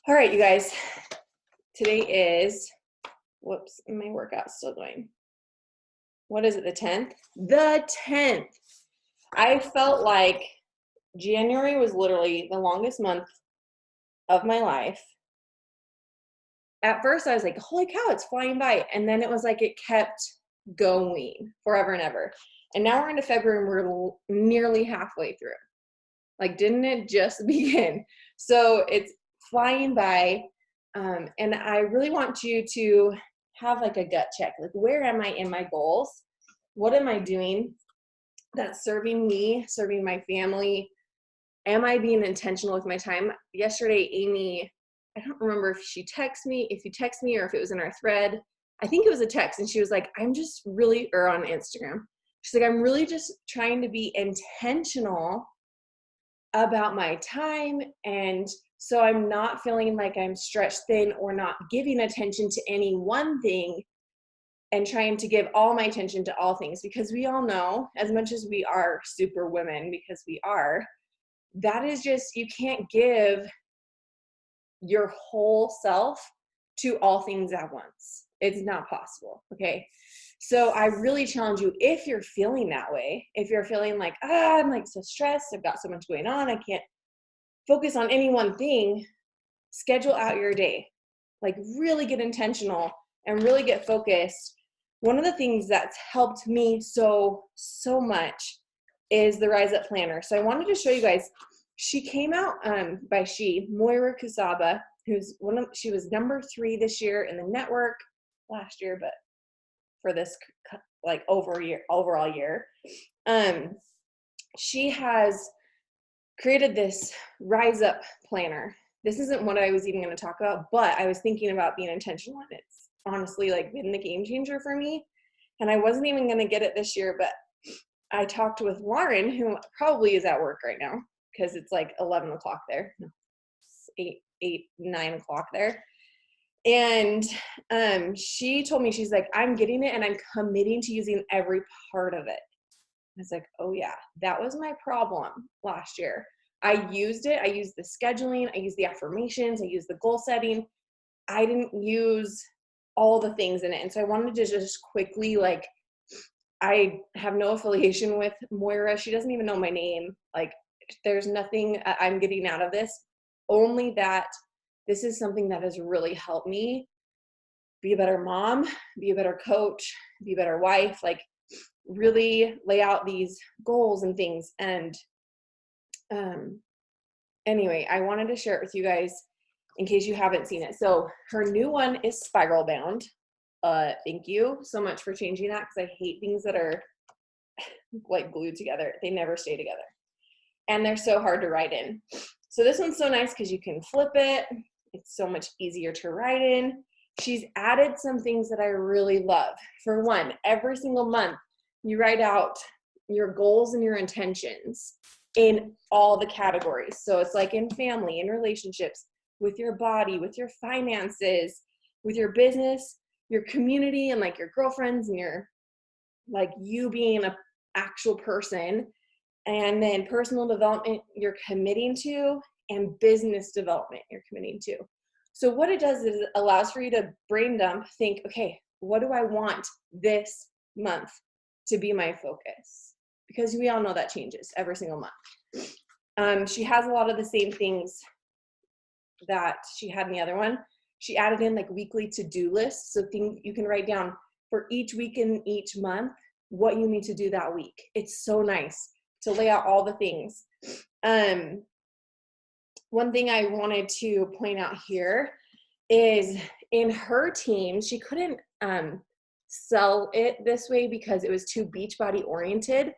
All right, you guys, today is, whoops, my workout's still going. What is it, the 10th? The 10th. I felt like January was literally the longest month of my life. At first, I was like, holy cow, it's flying by. And then it was like it kept going forever and ever. And now we're into February and we're nearly halfway through. Like, didn't it just begin? So it's flying by. And I really want you to have like a gut check. Like, where am I in my goals? What am I doing that's serving me, serving my family? Am I being intentional with my time? Yesterday, Amy, I don't remember if you text me or if it was in our thread. I think it was a text, and she was like, I'm just really, or on Instagram. She's like, I'm really just trying to be intentional about my time, and so I'm not feeling like I'm stretched thin or not giving attention to any one thing and trying to give all my attention to all things, because we all know, as much as we are super women, because we are, that is just, you can't give your whole self to all things at once. It's not possible, okay? So I really challenge you, if you're feeling that way, if you're feeling like, I'm like so stressed, I've got so much going on, I can't focus on any one thing, schedule out your day. Like, really get intentional and really get focused. One of the things that's helped me so much is the Rise Up Planner. So I wanted to show you guys, she came out by Moira Kusaba, she was number 3 this year in the network last year, but for this like overall year. She has created this Rise Up Planner. This isn't what I was even going to talk about, but I was thinking about being intentional, and it's honestly like been the game changer for me. And I wasn't even going to get it this year, but I talked with Lauren, who probably is at work right now because it's like 11 o'clock there. No, it's 9 o'clock there. And she told me, she's like, I'm getting it and I'm committing to using every part of it. I was like, oh yeah, that was my problem last year. I used it. I used the scheduling. I used the affirmations. I used the goal setting. I didn't use all the things in it. And so I wanted to just quickly, like, I have no affiliation with Moira. She doesn't even know my name. Like, there's nothing I'm getting out of this, only that this is something that has really helped me be a better mom, be a better coach, be a better wife, like really lay out these goals and things. And anyway, I wanted to share it with you guys in case you haven't seen it. So her new one is spiral bound. Thank you so much for changing that, because I hate things that are like glued together. They never stay together. And they're so hard to write in. So this one's so nice because you can flip it. It's so much easier to write in. She's added some things that I really love. For one, every single month, you write out your goals and your intentions in all the categories. So it's like in family, in relationships, with your body, with your finances, with your business, your community, and like your girlfriends, and your, like, you being an actual person. And then personal development you're committing to, and business development you're committing to. So what it does is it allows for you to brain dump, think, okay, what do I want this month to be my focus? Because we all know that changes every single month. She has a lot of the same things that she had in the other one. She added in like weekly to-do lists, so things you can write down for each week and each month what you need to do that week. It's so nice to lay out all the things. One thing I wanted to point out here is in her team, she couldn't sell it this way because it was too Beachbody oriented,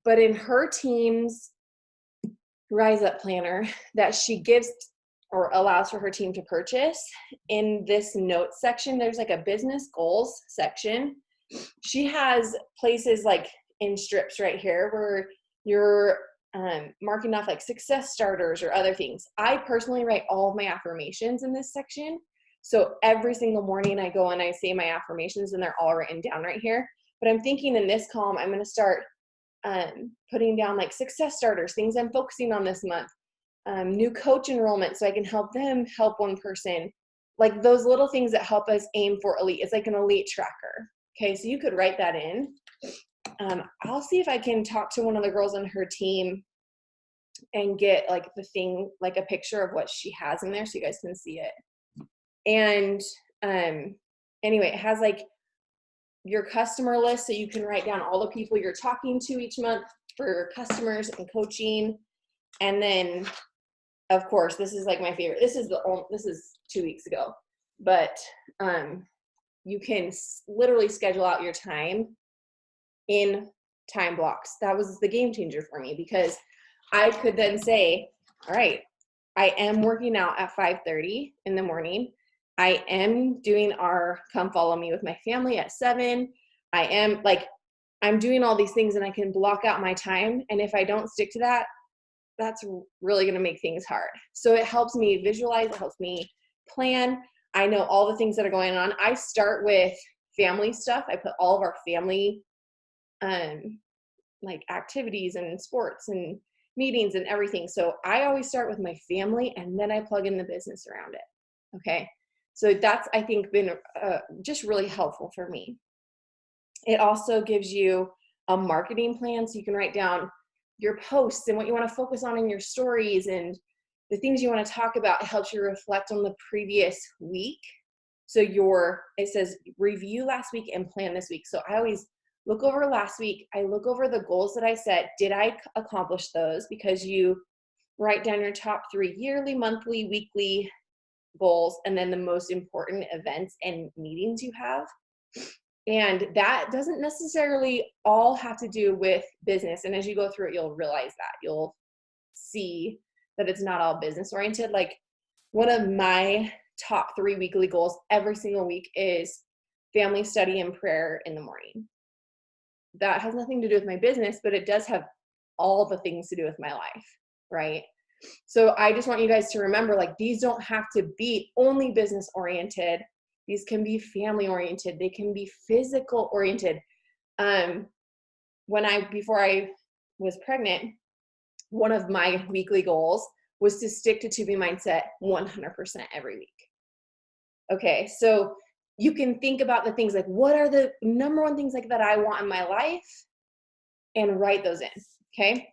but in her team's Rise Up Planner that she gives or allows for her team to purchase, in this notes section, there's like a business goals section. She has places like in strips right here where you're marking off like success starters or other things. I personally write all of my affirmations in this section. So every single morning I go and I say my affirmations, and they're all written down right here. But I'm thinking in this column, I'm going to start putting down like success starters, things I'm focusing on this month, new coach enrollment so I can help them help one person. Like those little things that help us aim for elite. It's like an elite tracker. Okay, so you could write that in. I'll see if I can talk to one of the girls on her team and get like the thing, like a picture of what she has in there so you guys can see it. And anyway, it has like your customer list so you can write down all the people you're talking to each month for customers and coaching. And then of course, this is like my favorite. This is 2 weeks ago, but you can literally schedule out your time in time blocks. That was the game changer for me because I could then say, all right, I am working out at 5:30 in the morning. I am doing our come follow me with my family at 7. I'm doing all these things and I can block out my time. And if I don't stick to that, that's really going to make things hard. So it helps me visualize, it helps me plan. I know all the things that are going on. I start with family stuff. I put all of our family like activities and sports and meetings and everything. So I always start with my family and then I plug in the business around it. Okay. So that's, I think, been just really helpful for me. It also gives you a marketing plan so you can write down your posts and what you want to focus on in your stories and the things you want to talk about. It helps you reflect on the previous week. So it says review last week and plan this week. So I always look over last week. I look over the goals that I set. Did I accomplish those? Because you write down your top 3 yearly, monthly, weekly goals, and then the most important events and meetings you have. And that doesn't necessarily all have to do with business. And as you go through it, you'll realize that. You'll see that it's not all business oriented. Like one of my top 3 weekly goals every single week is family study and prayer in the morning. That has nothing to do with my business, but it does have all the things to do with my life, right? So I just want you guys to remember, like, these don't have to be only business oriented. These can be family oriented. They can be physical oriented. Before I was pregnant, one of my weekly goals was to stick to 2B Mindset 100% every week. Okay, so you can think about the things like, what are the number one things like that I want in my life, and write those in. Okay.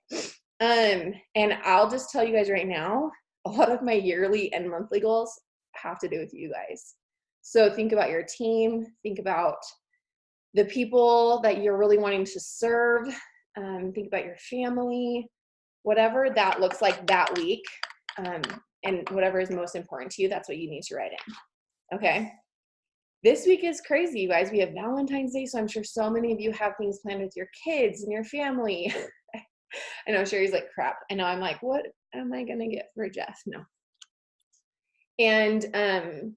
And I'll just tell you guys right now, a lot of my yearly and monthly goals have to do with you guys. So think about your team, think about the people that you're really wanting to serve, think about your family, whatever that looks like that week, and whatever is most important to you, that's what you need to write in. Okay. This week is crazy, you guys. We have Valentine's Day, so I'm sure so many of you have things planned with your kids and your family. I know Sherry's like, crap. I know, I'm like, what am I going to get for Jeff? No. And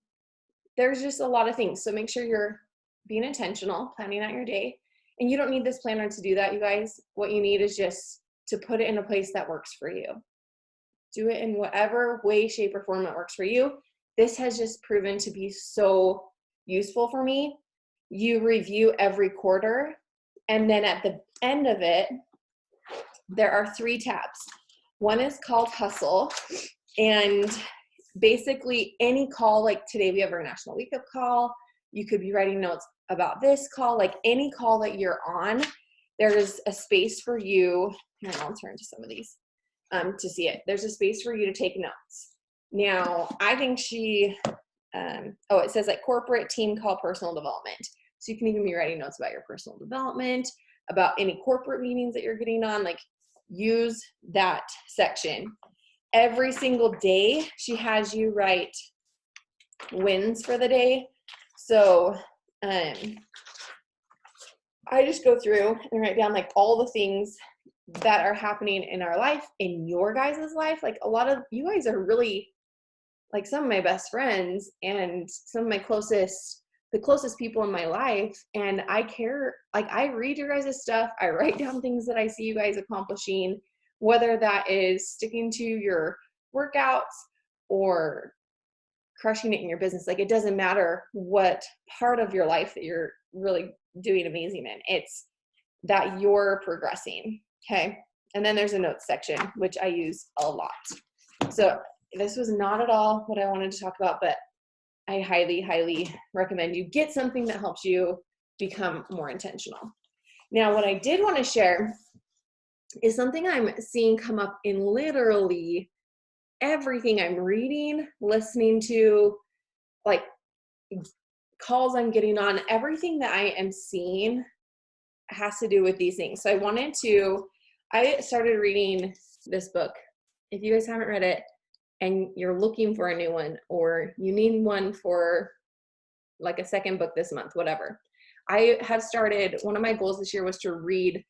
there's just a lot of things. So make sure you're being intentional, planning out your day. And you don't need this planner to do that, you guys. What you need is just to put it in a place that works for you. Do it in whatever way, shape, or form that works for you. This has just proven to be so useful for me. You review every quarter, and then at the end of it, there are 3 tabs. One is called Hustle, and basically any call, like today we have our National Wake Up Call. You could be writing notes about this call, like any call that you're on, there's a space for you. Here, I'll turn to some of these to see it. There's a space for you to take notes. Now, I think it says like corporate team call personal development. So you can even be writing notes about your personal development, about any corporate meetings that you're getting on, like use that section. Every single day, she has you write wins for the day. So I just go through and write down like all the things that are happening in our life, in your guys' life. Like a lot of you guys are really like some of my best friends and some of my the closest people in my life. And I care, like I read your guys' stuff. I write down things that I see you guys accomplishing, whether that is sticking to your workouts or crushing it in your business. Like it doesn't matter what part of your life that you're really doing amazing in. It's that you're progressing. Okay. And then there's a notes section, which I use a lot. So this was not at all what I wanted to talk about, but I highly, highly recommend you get something that helps you become more intentional. Now, what I did want to share is something I'm seeing come up in literally everything I'm reading, listening to, like calls I'm getting on, everything that I am seeing has to do with these things. So I started reading this book. If you guys haven't read it and you're looking for a new one, or you need one for like a second book this month, whatever. I have started, one of my goals this year was to read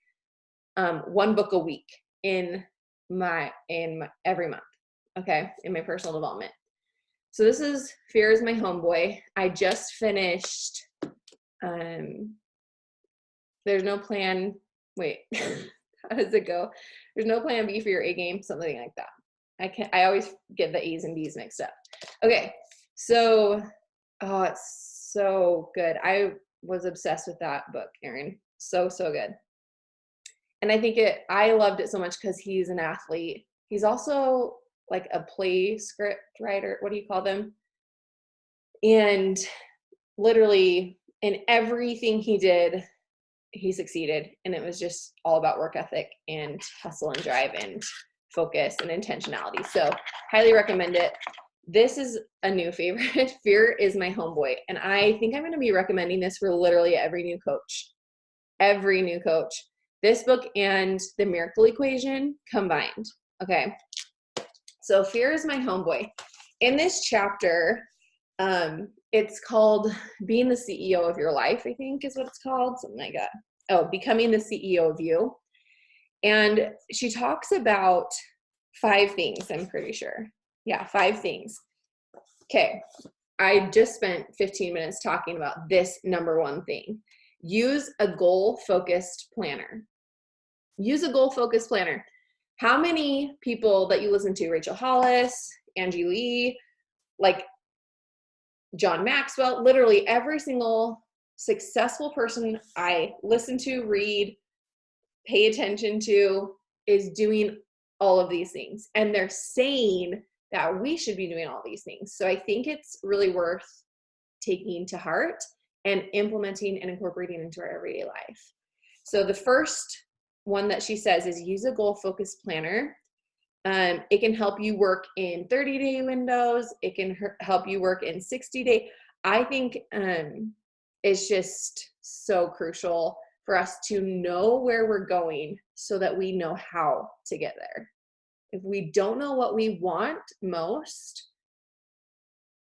one book a week in my every month, okay, in my personal development. So this is Fear is My Homeboy. I just finished There's No Plan, wait, how does it go? There's no plan B for your A game, something like that. I always get the A's and B's mixed up. Okay, so, oh, it's so good. I was obsessed with that book, Erin. So, so good. And I loved it so much because he's an athlete. He's also like a play script writer. What do you call them? And literally in everything he did, he succeeded. And it was just all about work ethic and hustle and drive and focus and intentionality. So highly recommend it. This is a new favorite. Fear is My Homeboy. And I think I'm going to be recommending this for literally every new coach. Every new coach. This book and The Miracle Equation combined. Okay. So Fear is My Homeboy. In this chapter, it's called Being the CEO of Your Life, I think is what it's called. Something like that. Oh, Becoming the CEO of You. And she talks about 5 things, I'm pretty sure. Yeah, 5 things. Okay. I just spent 15 minutes talking about this number 1 thing. Use a goal-focused planner. Use a goal-focused planner. How many people that you listen to, Rachel Hollis, Angie Lee, like John Maxwell, literally every single successful person I listen to, read, pay attention to is doing all of these things. And they're saying that we should be doing all these things. So I think it's really worth taking to heart and implementing and incorporating into our everyday life. So the first one that she says is use a goal-focused planner. It can help you work in 30-day windows. It can help you work in 60-day. I think it's just so crucial for us to know where we're going so that we know how to get there. If we don't know what we want most,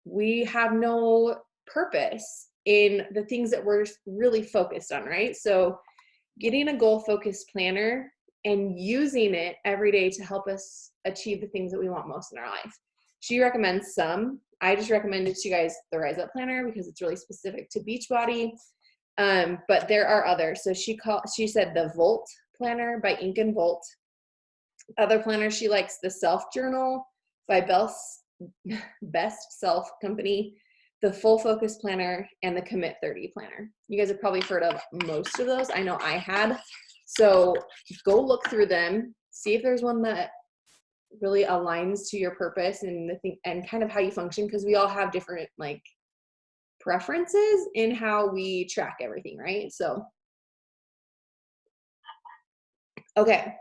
we have no purpose in the things that we're really focused on, right? So getting a goal-focused planner and using it every day to help us achieve the things that we want most in our life. She recommends some. I just recommended to you guys the Rise Up Planner because it's really specific to Beachbody. But there are others. So she said the Volt Planner by Ink and Volt. Other planners she likes, the Self Journal by Best Self Company, the Full Focus Planner, and the Commit 30 Planner. You guys have probably heard of most of those. I know I had. So go look through them, see if there's one that really aligns to your purpose and and kind of how you function, because we all have different like preferences in how we track everything, right? So, okay.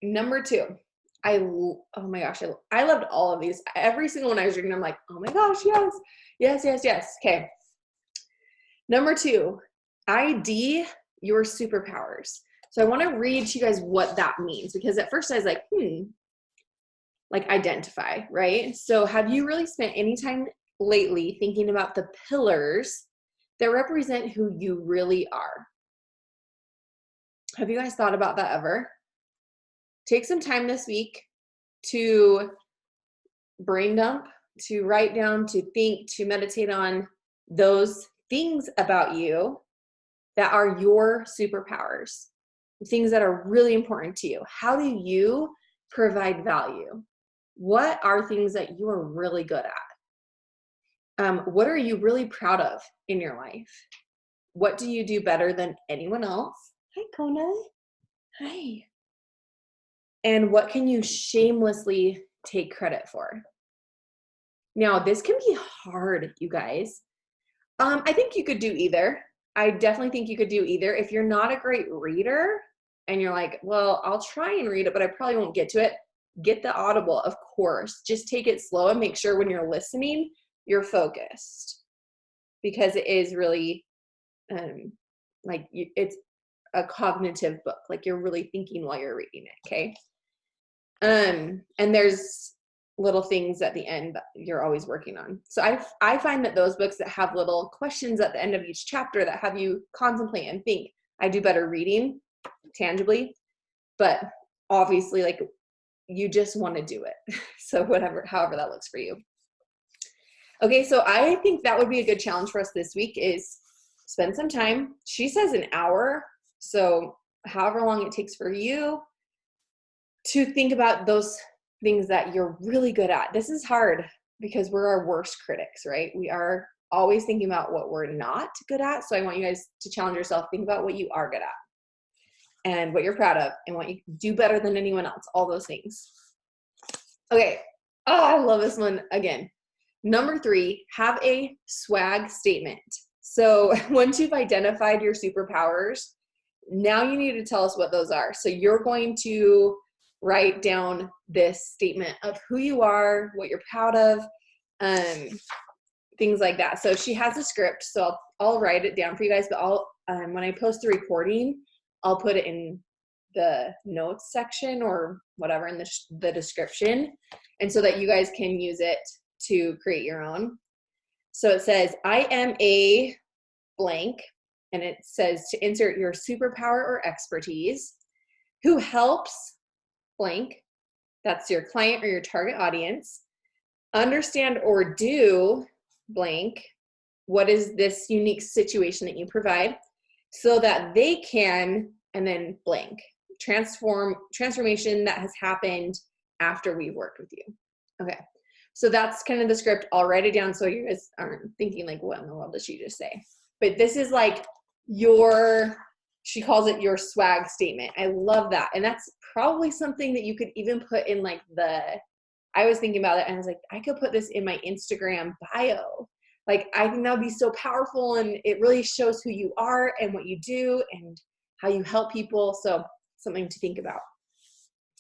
Number 2, oh my gosh, I loved all of these. Every single one I was reading, I'm like, oh my gosh, yes, yes, yes, yes. Okay. Number 2, ID your superpowers. So I want to read to you guys what that means, because at first I was like, like identify, right? So have you really spent any time lately thinking about the pillars that represent who you really are? Have you guys thought about that ever? Take some time this week to brain dump, to write down, to think, to meditate on those things about you that are your superpowers, things that are really important to you. How do you provide value? What are things that you are really good at? What are you really proud of in your life? What do you do better than anyone else? Hi, Kona. Hi. And what can you shamelessly take credit for. Now, this can be hard, you guys. I think you could do either. I definitely think you could do either. If you're not a great reader and you're like, well, I'll try and read it, but I probably won't get to it, get the Audible, of course. Just take it slow and make sure when you're listening, you're focused, because it is really it's a cognitive book. Like, you're really thinking while you're reading it, okay? And there's little things at the end that you're always working on. So I find that those books that have little questions at the end of each chapter that have you contemplate and think, I do better reading tangibly, but obviously, like, you just want to do it. So however that looks for you. Okay, so I think that would be a good challenge for us this week is spend some time. She says an hour, so however long it takes for you to think about those things that you're really good at. This is hard because we're our worst critics, right? We are always thinking about what we're not good at. So I want you guys to challenge yourself. Think about what you are good at and what you're proud of and what you do better than anyone else, all those things. Okay. Oh, I love this one again. Number 3, have a swag statement. So once you've identified your superpowers, now you need to tell us what those are. So you're going to write down this statement of who you are, what you're proud of, things like that. So she has a script, so I'll write it down for you guys, but when I post the recording, I'll put it in the notes section or whatever in the description, and so that you guys can use it to create your own. So it says, I am a blank, and it says to insert your superpower or expertise, who helps blank, that's your client or your target audience, understand or do blank, what is this unique situation that you provide, so that they can, and then blank, transformation that has happened after we've worked with you. Okay, so that's kind of the script. I'll write it down so you guys aren't thinking like, what in the world did she just say? But this is like she calls it your swag statement. I love that. And that's probably something that you could even put in like I was thinking about it and I was like, I could put this in my Instagram bio. Like, I think that would be so powerful, and it really shows who you are and what you do and how you help people. So something to think about.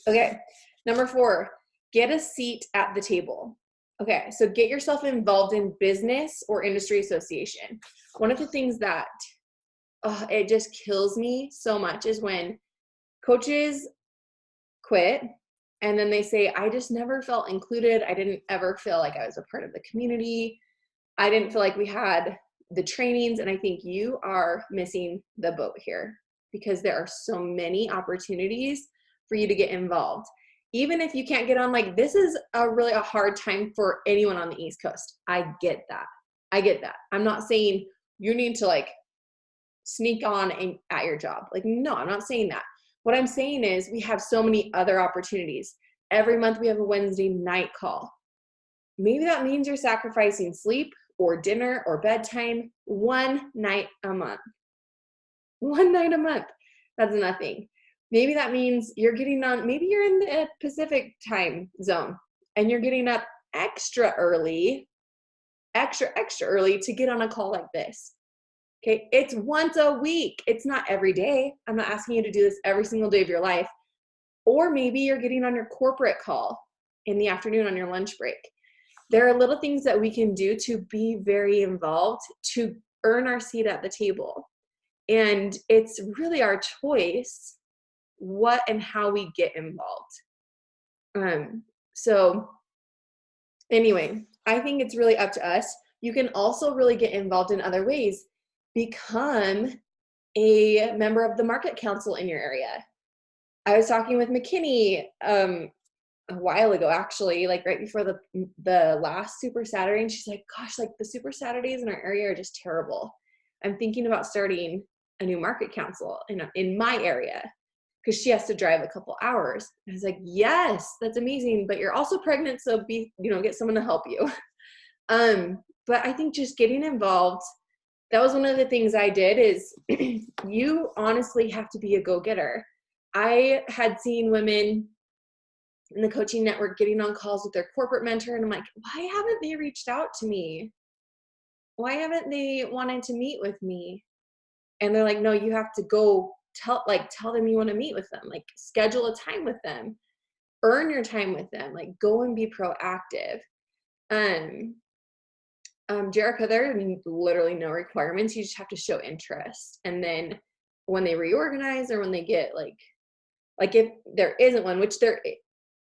Okay, number 4, get a seat at the table. Okay, so get yourself involved in business or industry association. One of the things that it just kills me so much is when coaches quit and then they say, I just never felt included. I didn't ever feel like I was a part of the community. I didn't feel like we had the trainings. And I think you are missing the boat here, because there are so many opportunities for you to get involved. Even if you can't get on, like, this is really a hard time for anyone on the East Coast. I get that. I'm not saying you need to like sneak on at your job. Like, no, I'm not saying that. What I'm saying is we have so many other opportunities. Every month we have a Wednesday night call. Maybe that means you're sacrificing sleep or dinner or bedtime one night a month. One night a month. That's nothing. Maybe that means you're getting on, maybe you're in the Pacific time zone and you're getting up extra early to get on a call like this. Okay, it's once a week. It's not every day. I'm not asking you to do this every single day of your life. Or maybe you're getting on your corporate call in the afternoon on your lunch break. There are little things that we can do to be very involved, to earn our seat at the table. And it's really our choice what and how we get involved. So anyway, I think it's really up to us. You can also really get involved in other ways. Become a member of the market council in your area. I was talking with McKinney a while ago, actually, like right before the last Super Saturday, and she's like, gosh, like the Super Saturdays in our area are just terrible. I'm thinking about starting a new market council in my area, because she has to drive a couple hours. And I was like, yes, that's amazing, but you're also pregnant, so get someone to help you. But I think just getting involved, that was one of the things I did, is you honestly have to be a go-getter. I had seen women in the coaching network getting on calls with their corporate mentor. And I'm like, why haven't they reached out to me? Why haven't they wanted to meet with me? And they're like, no, you have to go tell them you want to meet with them, like schedule a time with them, earn your time with them, like go and be proactive. Jericho, there are literally no requirements. You just have to show interest. And then when they reorganize or when they get like if there isn't one, which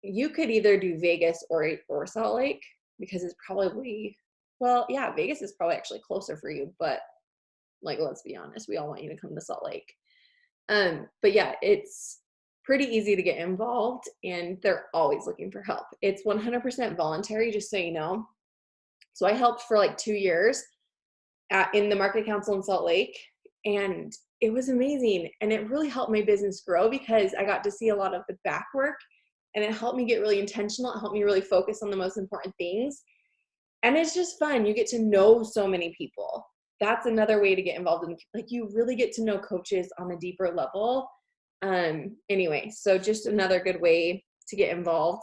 you could either do Vegas or Salt Lake, because it's probably, well, yeah, Vegas is probably actually closer for you, but like, let's be honest, we all want you to come to Salt Lake. But yeah, it's pretty easy to get involved, and they're always looking for help. It's 100% voluntary, just so you know. So I helped for like 2 years in the Market Council in Salt Lake, and it was amazing. And it really helped my business grow because I got to see a lot of the back work, and it helped me get really intentional. It helped me really focus on the most important things. And it's just fun. You get to know so many people. That's another way to get involved in, like, you really get to know coaches on a deeper level. Anyway, so just another good way to get involved.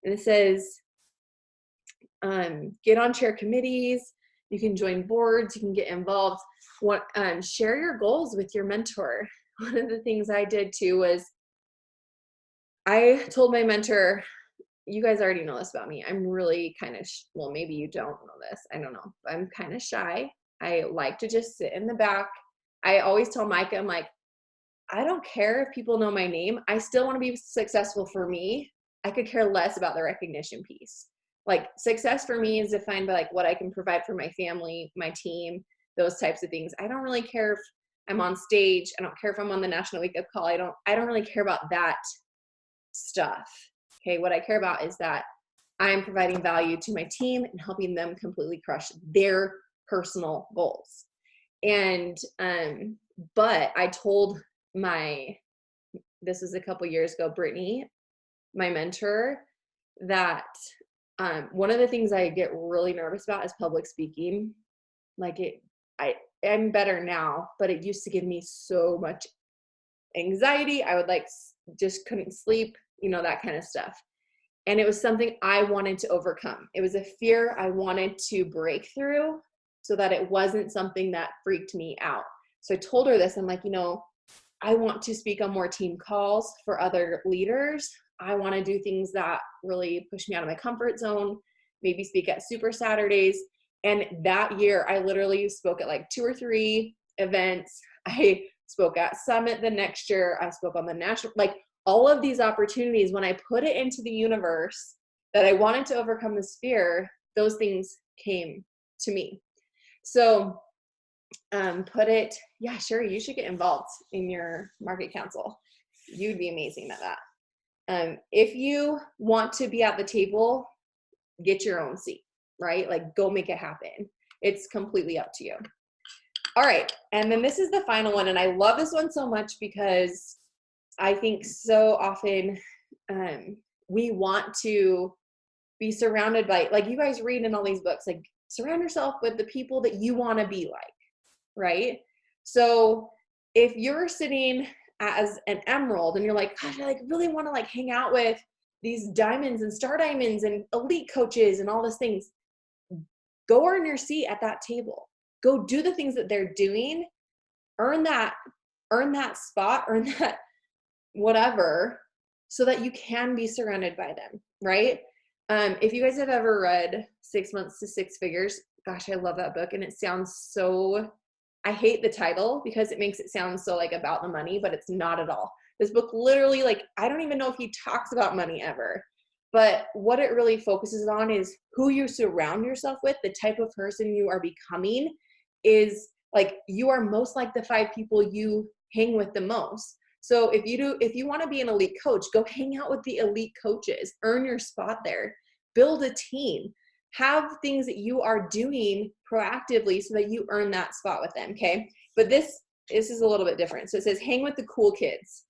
And it says, get on chair committees, you can join boards, you can get involved. Share your goals with your mentor. One of the things I did too was I told my mentor, you guys already know this about me. I'm really kind of, well, maybe you don't know this. I don't know. I'm kind of shy. I like to just sit in the back. I always tell Micah, I'm like, I don't care if people know my name. I still want to be successful for me. I could care less about the recognition piece. Like, success for me is defined by like what I can provide for my family, my team, those types of things. I don't really care if I'm on stage. I don't care if I'm on the National Wake Up Call. I don't really care about that stuff. Okay, what I care about is that I'm providing value to my team and helping them completely crush their personal goals. And but I told this was a couple years ago, Brittany, my mentor, that one of the things I get really nervous about is public speaking. Like, I'm better now, but it used to give me so much anxiety. I would just couldn't sleep, that kind of stuff. And it was something I wanted to overcome. It was a fear I wanted to break through so that it wasn't something that freaked me out. So I told her this. I'm like, I want to speak on more team calls for other leaders. I want to do things that really push me out of my comfort zone, maybe speak at Super Saturdays. And that year, I literally spoke at like 2 or 3 events. I spoke at Summit the next year. I spoke on the national, all of these opportunities. When I put it into the universe that I wanted to overcome this fear, those things came to me. So Sherry, you should get involved in your Market Council. You'd be amazing at that. If you want to be at the table, get your own seat, right? Like, go make it happen. It's completely up to you. All right. And then this is the final one. And I love this one so much because I think so often we want to be surrounded by, like, you guys read in all these books, like, surround yourself with the people that you want to be like, right? So if you're sitting as an emerald and you're like, gosh, I really want to hang out with these diamonds and star diamonds and elite coaches and all those things, go earn your seat at that table. Go do the things that they're doing. Earn that spot, earn that whatever, so that you can be surrounded by them, right? If you guys have ever read 6 Months to Six Figures, gosh, I love that book. And it sounds so, I hate the title because it makes it sound so about the money, but it's not at all. This book literally, I don't even know if he talks about money ever, but what it really focuses on is who you surround yourself with. The type of person you are becoming is you are most like the 5 people you hang with the most. So if you want to be an elite coach, go hang out with the elite coaches, earn your spot there, build a team, have things that you are doing proactively so that you earn that spot with them. Okay. But this is a little bit different. So it says, hang with the cool kids.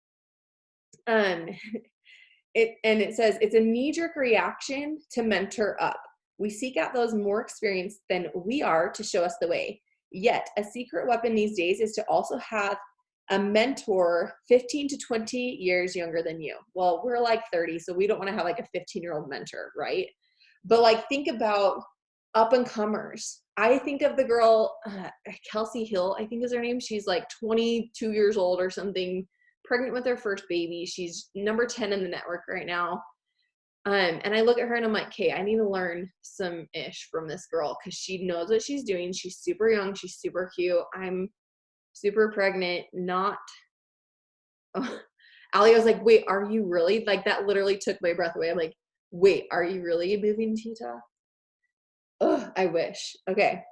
It says it's a knee-jerk reaction to mentor up. We seek out those more experienced than we are to show us the way. Yet a secret weapon these days is to also have a mentor 15 to 20 years younger than you. Well, we're like 30, so we don't want to have like a 15-year-old mentor, right? But like, think about up and comers. I think of the girl, Kelsey Hill, I think is her name. She's like 22 years old or something, pregnant with her first baby. She's number 10 in the network right now. And I look at her and I'm like, okay, I need to learn some ish from this girl because she knows what she's doing. She's super young. She's super cute. I'm super pregnant, not. Oh. Allie was like, wait, are you really? Like, that literally took my breath away. I'm like, wait, are you really moving to Utah? Ugh, I wish. Okay.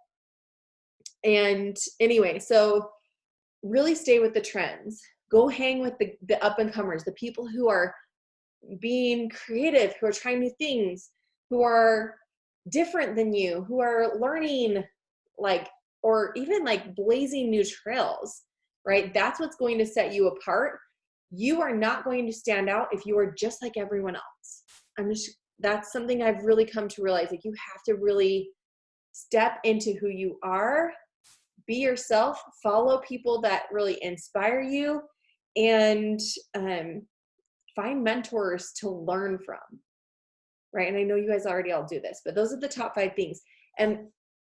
And anyway, so really stay with the trends. Go hang with the up and comers, the people who are being creative, who are trying new things, who are different than you, who are learning, like, or even like blazing new trails, right? That's what's going to set you apart. You are not going to stand out if you are just like everyone else. That's something I've really come to realize. Like, you have to really step into who you are, be yourself, follow people that really inspire you, and find mentors to learn from, right? And I know you guys already all do this, but those are the top 5 things. And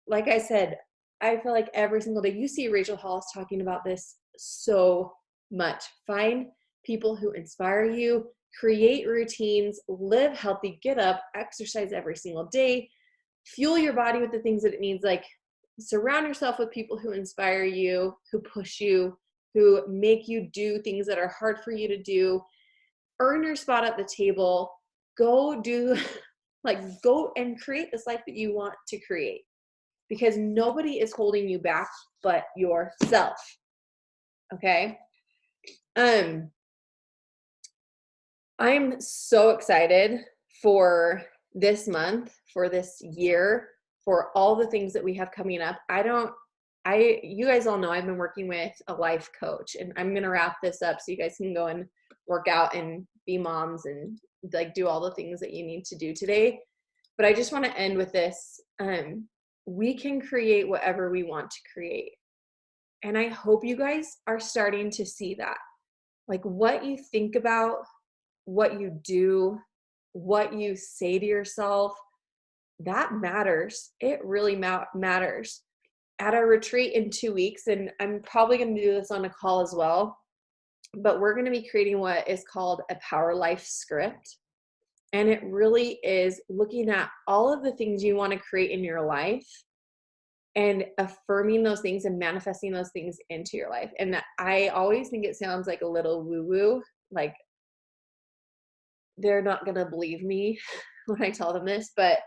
like I said, I feel like every single day you see Rachel Hollis talking about this so much. Find people who inspire you, create routines, live healthy, get up, exercise every single day, fuel your body with the things that it needs. Like, surround yourself with people who inspire you, who push you, who make you do things that are hard for you to do. Earn your spot at the table. Go do, like, go and create this life that you want to create, because nobody is holding you back but yourself. Okay. I'm so excited for this month, for this year, for all the things that we have coming up. You guys all know I've been working with a life coach, and I'm going to wrap this up so you guys can go and work out and be moms and like do all the things that you need to do today. But I just want to end with this. We can create whatever we want to create. And I hope you guys are starting to see that. Like, what you think about, what you do, what you say to yourself, that matters. It really matters. At our retreat in 2 weeks, and I'm probably going to do this on a call as well, but we're going to be creating what is called a Power Life script. And it really is looking at all of the things you want to create in your life and affirming those things and manifesting those things into your life. And I always think it sounds like a little woo-woo, like they're not going to believe me when I tell them this, but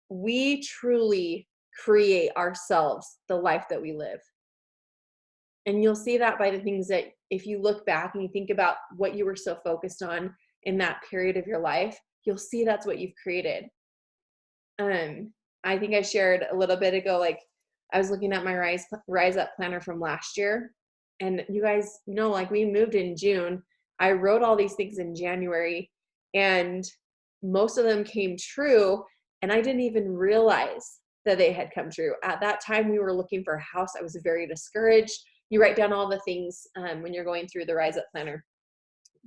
we truly create ourselves the life that we live. And you'll see that by the things that, if you look back and you think about what you were so focused on in that period of your life, you'll see that's what you've created. I think I shared a little bit ago, like, I was looking at my Rise Up planner from last year, and you guys know, like, we moved in June. I wrote all these things in January, and most of them came true, and I didn't even realize that they had come true. At that time, we were looking for a house. I was very discouraged. You write down all the things when you're going through the Rise Up planner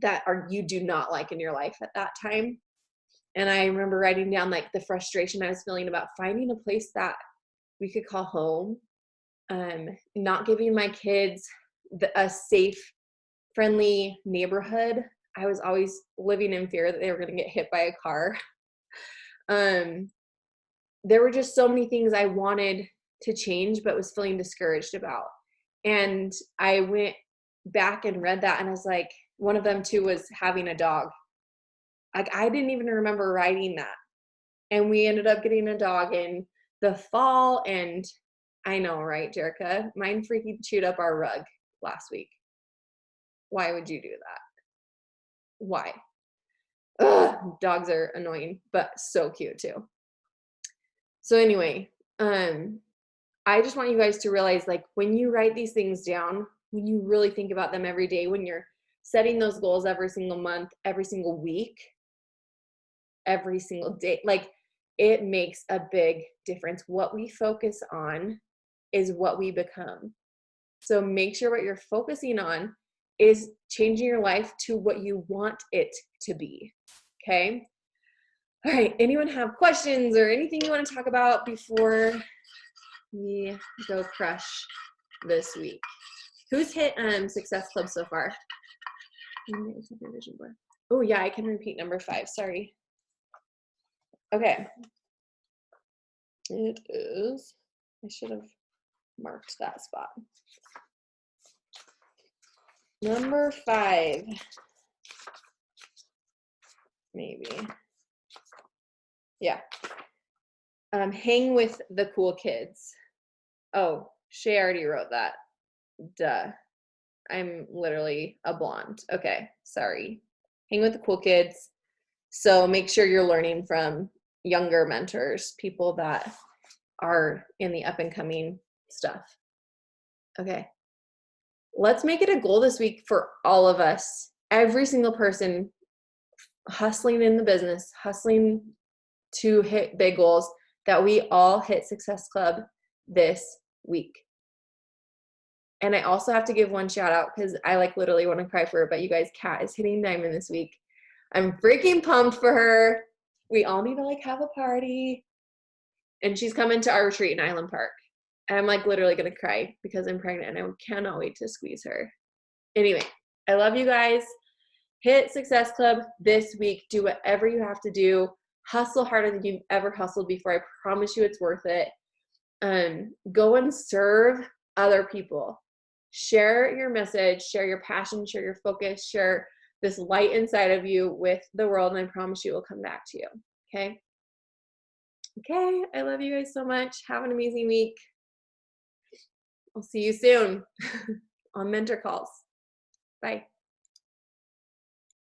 that you do not like in your life at that time. And I remember writing down like the frustration I was feeling about finding a place that we could call home, not giving my kids a safe, friendly neighborhood. I was always living in fear that they were going to get hit by a car. There were just so many things I wanted to change, but was feeling discouraged about. And I went back and read that, and I was like, one of them too was having a dog. Like, I didn't even remember writing that. And we ended up getting a dog in the fall. And I know, right, Jerica? Mine freaking chewed up our rug last week. Why would you do that? Why? Ugh, dogs are annoying, but so cute too. So anyway, I just want you guys to realize, like, when you write these things down, when you really think about them every day, when you're setting those goals every single month, every single week, every single day, like, it makes a big difference. What we focus on is what we become. So make sure what you're focusing on is changing your life to what you want it to be. Okay? All right. Anyone have questions or anything you want to talk about before we go crush this week? Who's hit Success Club so far? Oh yeah, I can repeat number 5. Sorry. Okay. It is, I should have marked that spot. Number 5. Maybe. Yeah. Hang with the cool kids. Oh, Shay already wrote that. Duh. I'm literally a blonde. Okay, sorry. Hang with the cool kids. So make sure you're learning from younger mentors, people that are in the up and coming stuff. Okay. Let's make it a goal this week for all of us, every single person hustling in the business, hustling to hit big goals, that we all hit Success Club this week. And I also have to give one shout out because I like literally want to cry for her, but you guys, Kat is hitting diamond this week. I'm freaking pumped for her. We all need to like have a party. And she's coming to our retreat in Island Park. And I'm like literally going to cry because I'm pregnant and I cannot wait to squeeze her. Anyway, I love you guys. Hit Success Club this week. Do whatever you have to do. Hustle harder than you've ever hustled before. I promise you it's worth it. Go and serve other people. Share your message, share your passion, share your focus, share this light inside of you with the world, and I promise you it will come back to you. Okay? Okay, I love you guys so much. Have an amazing week. I'll see you soon on mentor calls. Bye.